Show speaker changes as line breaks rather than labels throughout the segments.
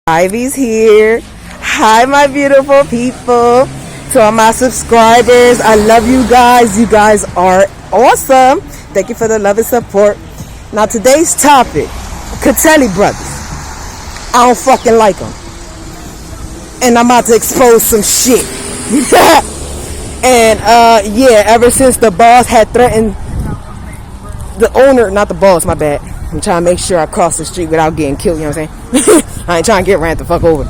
Ivy's here. Hi, my beautiful people. To all my subscribers, I love you guys. You guys are awesome. Thank you for the love and support. Now, today's topic, Catelli brothers. I don't fucking like them. And I'm about to expose some shit. And, ever since the boss had threatened the owner, not the boss, my bad. I'm trying to make sure I cross the street without getting killed, you know what I'm saying? I ain't trying to get ran the fuck over.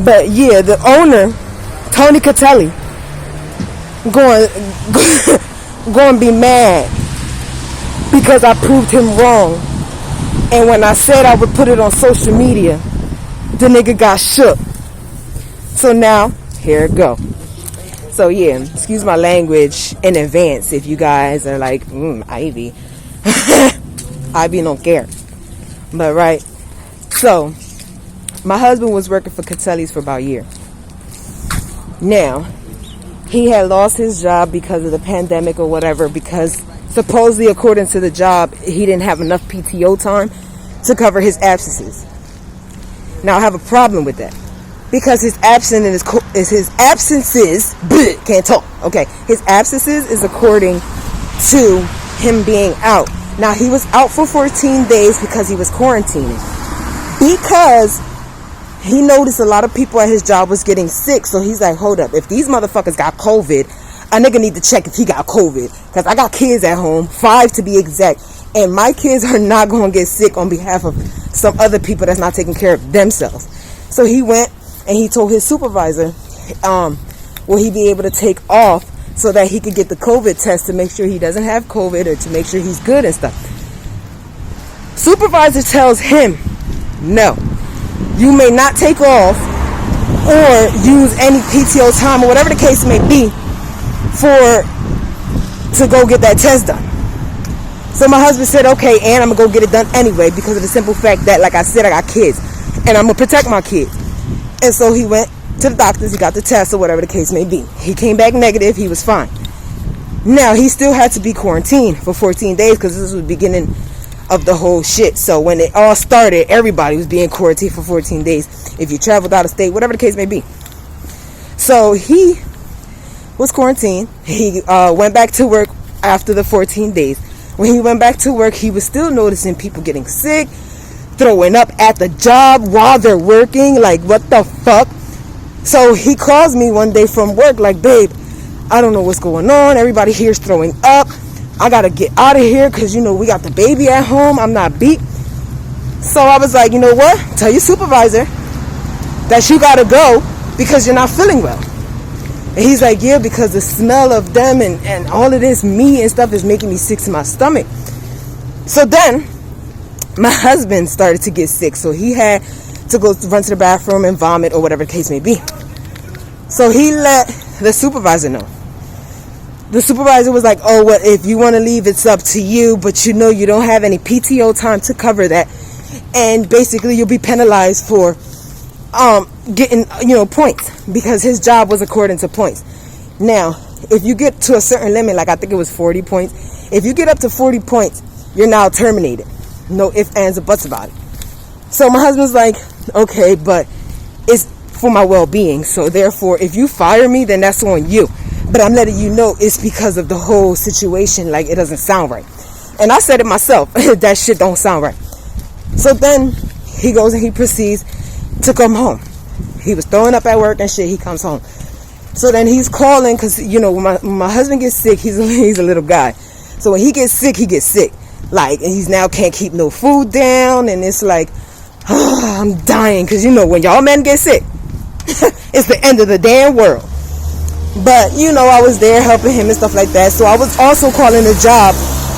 But yeah, the owner, Tony Catelli, going to be mad because I proved him wrong. And when I said I would put it on social media, the nigga got shook. So now, here it go. So yeah, excuse my language in advance if you guys are like, Ivy. Ivy don't care. But right. So, my husband was working for Catelli's for about a year. Now, he had lost his job because of the pandemic or whatever, because supposedly, according to the job, he didn't have enough PTO time to cover his absences. Now, I have a problem with that. Because his absences, can't talk, okay. His absences is according to him being out. Now, he was out for 14 days because he was quarantining. Because he noticed a lot of people at his job was getting sick. So he's like, hold up. If these motherfuckers got COVID, a nigga need to check if he got COVID. Because I got kids at home, 5 to be exact. And my kids are not going to get sick on behalf of some other people that's not taking care of themselves. So he went and he told his supervisor, will he be able to take off so that he could get the COVID test to make sure he doesn't have COVID or to make sure he's good and stuff. Supervisor tells him, no, you may not take off or use any PTO time or whatever the case may be to go get that test done. So my husband said, okay, and I'm going to go get it done anyway because of the simple fact that, like I said, I got kids and I'm going to protect my kids. And so he went to the doctors, he got the test or whatever the case may be. He came back negative, he was fine. Now, he still had to be quarantined for 14 days because this was the beginning of the whole shit. So when it all started, everybody was being quarantined for 14 days. If you traveled out of state, whatever the case may be. So he was quarantined. He went back to work after the 14 days. When he went back to work, he was still noticing people getting sick, throwing up at the job while they're working. Like, what the fuck? So he calls me one day from work like, babe, I don't know what's going on. Everybody here's throwing up. I got to get out of here because, we got the baby at home. I'm not beat. So I was like, you know what? Tell your supervisor that you got to go because you're not feeling well. And he's like, yeah, because the smell of them and all of this meat and stuff is making me sick to my stomach. So then my husband started to get sick. So he had to go run to the bathroom and vomit or whatever the case may be. So he let the supervisor know. The supervisor was like, oh, well, if you want to leave, it's up to you. But you don't have any PTO time to cover that. And basically you'll be penalized for getting, points. Because his job was according to points. Now, if you get to a certain limit, like I think it was 40 points. If you get up to 40 points, you're now terminated. No ifs, ands, or buts about it. So my husband's like, okay, but it's for my well-being. So therefore, if you fire me, then that's on you. But I'm letting you know it's because of the whole situation. Like, it doesn't sound right. And I said it myself. That shit don't sound right. So then he goes and he proceeds to come home. He was throwing up at work and shit. He comes home. So then he's calling because, when my husband gets sick, he's a little guy. So when he gets sick, he gets sick. Like, and he's now can't keep no food down. And it's like, oh, I'm dying. Because, when y'all men get sick, it's the end of the damn world. But, I was there helping him and stuff like that. So I was also calling the job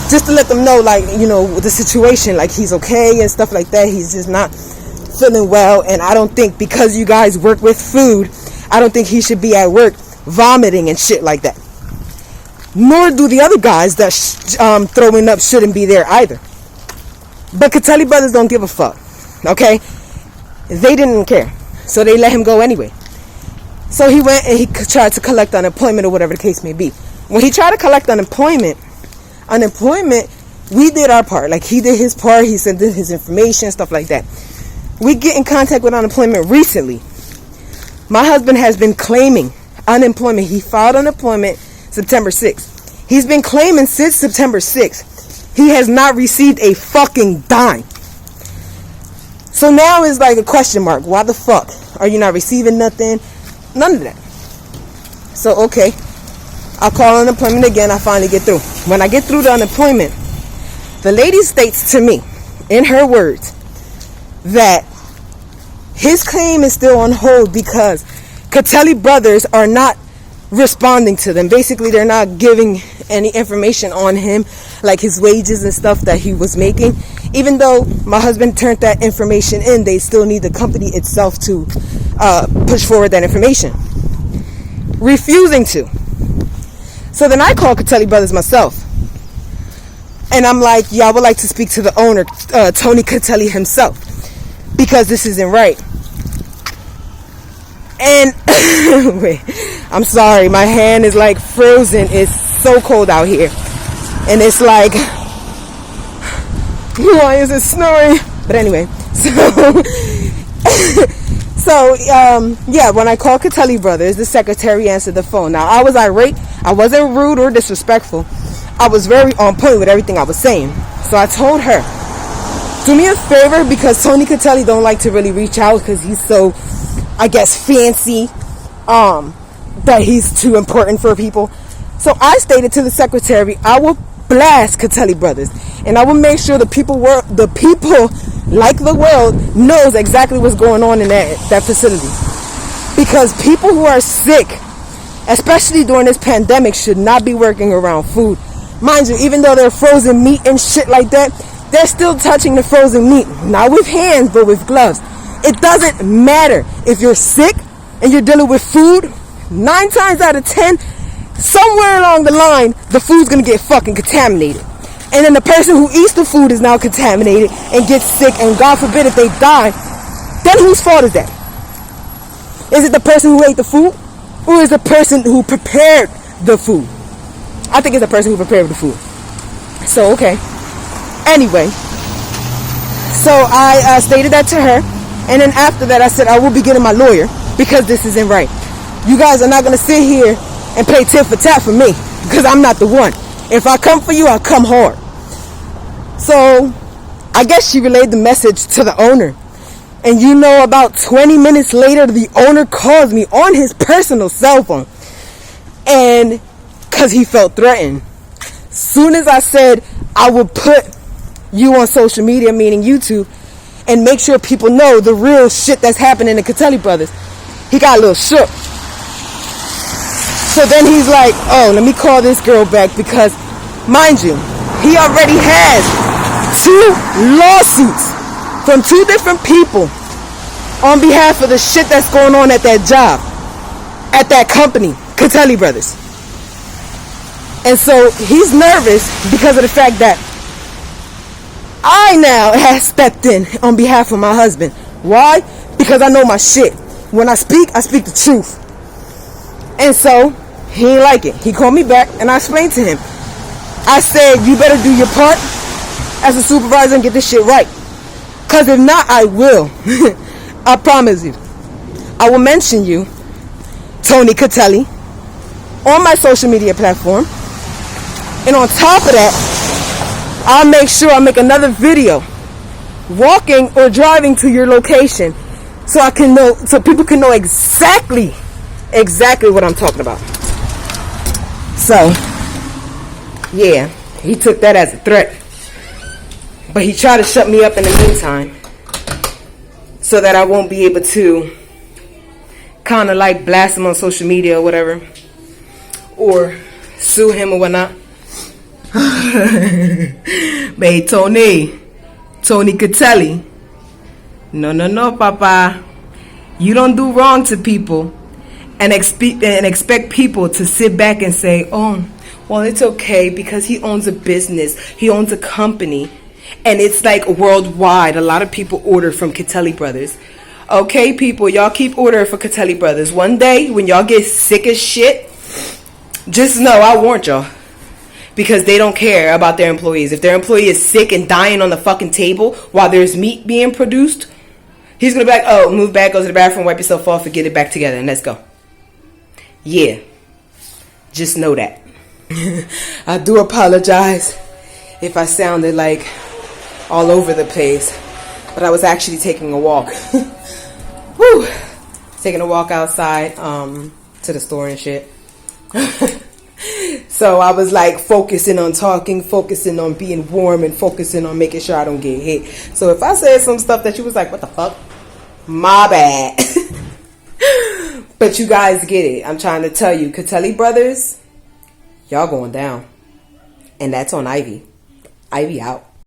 just to let them know, like, the situation. Like, he's okay and stuff like that. He's just not feeling well. And I don't think because you guys work with food, I don't think he should be at work vomiting and shit like that. Nor do the other guys that throwing up shouldn't be there either. But Catelli brothers don't give a fuck. Okay? They didn't care. So they let him go anyway. So he went and he tried to collect unemployment or whatever the case may be. When he tried to collect unemployment, we did our part. Like, he did his part. He sent in his information, stuff like that. we get in contact with unemployment recently. My husband has been claiming unemployment. He filed unemployment September 6th. He's been claiming since September 6th. He has not received a fucking dime. So now it's like a question mark. Why the fuck are you not receiving nothing? None of that. So, okay. I'll call unemployment again. I finally get through. When I get through the unemployment, the lady states to me, in her words, that his claim is still on hold because Catelli Brothers are not responding to them. Basically, they're not giving any information on him, like his wages and stuff that he was making. Even though my husband turned that information in, they still need the company itself to push forward that information. Refusing to. So then I called Catelli Brothers myself. And I'm like, yeah, I would like to speak to the owner, Tony Catelli himself, because this isn't right. And wait, I'm sorry, my hand is like frozen. It's so cold out here. And it's like, why is it snowing? But anyway, yeah, when I called Catelli Brothers, the secretary answered the phone. Now, I was irate. I wasn't rude or disrespectful. I was very on point with everything I was saying. So I told her, do me a favor, because Tony Catelli don't like to really reach out because he's so, I guess, fancy, that he's too important for people. So I stated to the secretary, I will blast Catelli Brothers, and I will make sure the people like the world knows exactly what's going on in that facility. Because people who are sick, especially during this pandemic, should not be working around food. Mind you, even though they're frozen meat and shit like that, they're still touching the frozen meat. Not with hands, but with gloves. It doesn't matter. If you're sick and you're dealing with food, 9 times out of 10, somewhere along the line, the food's going to get fucking contaminated. And then the person who eats the food is now contaminated and gets sick, and God forbid if they die, then whose fault is that? Is it the person who ate the food? Or is it the person who prepared the food? I think it's the person who prepared the food. So, okay. Anyway, so I stated that to her, and then after that I said I will be getting my lawyer because this isn't right. You guys are not going to sit here and play tit for tat for me, because I'm not the one. If I come for you, I'll come hard. So I guess she relayed the message to the owner. And you know, about 20 minutes later, the owner calls me on his personal cell phone. And because he felt threatened. Soon as I said I would put you on social media, meaning YouTube, and make sure people know the real shit that's happening to Catelli Brothers, he got a little shook. So then he's like, oh, let me call this girl back, because, mind you, he already has 2 lawsuits from 2 different people on behalf of the shit that's going on at that job, at that company, Catelli Brothers. And so he's nervous because of the fact that I now have stepped in on behalf of my husband. Why? Because I know my shit. When I speak the truth. And so he ain't like it. He called me back and I explained to him. I said, you better do your part as a supervisor and get this shit right. Because if not, I will. I promise you. I will mention you, Tony Catelli, on my social media platform. And on top of that, I'll make sure I make another video walking or driving to your location so I can know, so people can know exactly what I'm talking about. So, yeah, he took that as a threat. But he tried to shut me up in the meantime so that I won't be able to kind of like blast him on social media or whatever, or sue him or whatnot. But hey, Tony Catelli, no, Papa, you don't do wrong to people and expect people to sit back and say, oh, well, it's okay because he owns a business, he owns a company, and it's like worldwide. A lot of people order from Catelli Brothers. Okay, people, y'all keep ordering for Catelli Brothers. One day when y'all get sick as shit, just know I warned y'all. Because they don't care about their employees. If their employee is sick and dying on the fucking table while there's meat being produced, He's gonna be like, oh, move back, go to the bathroom, wipe yourself off, and get it back together, and let's go. Yeah. Just know that. I do apologize if I sounded like all over the place, but I was actually taking a walk. Whew. Taking a walk outside to the store and shit. So I was like focusing on talking, focusing on being warm, and focusing on making sure I don't get hit. So if I said some stuff that you was like, what the fuck? My bad. But you guys get it. I'm trying to tell you, Catelli Brothers, y'all going down. And that's on Ivy. Ivy out.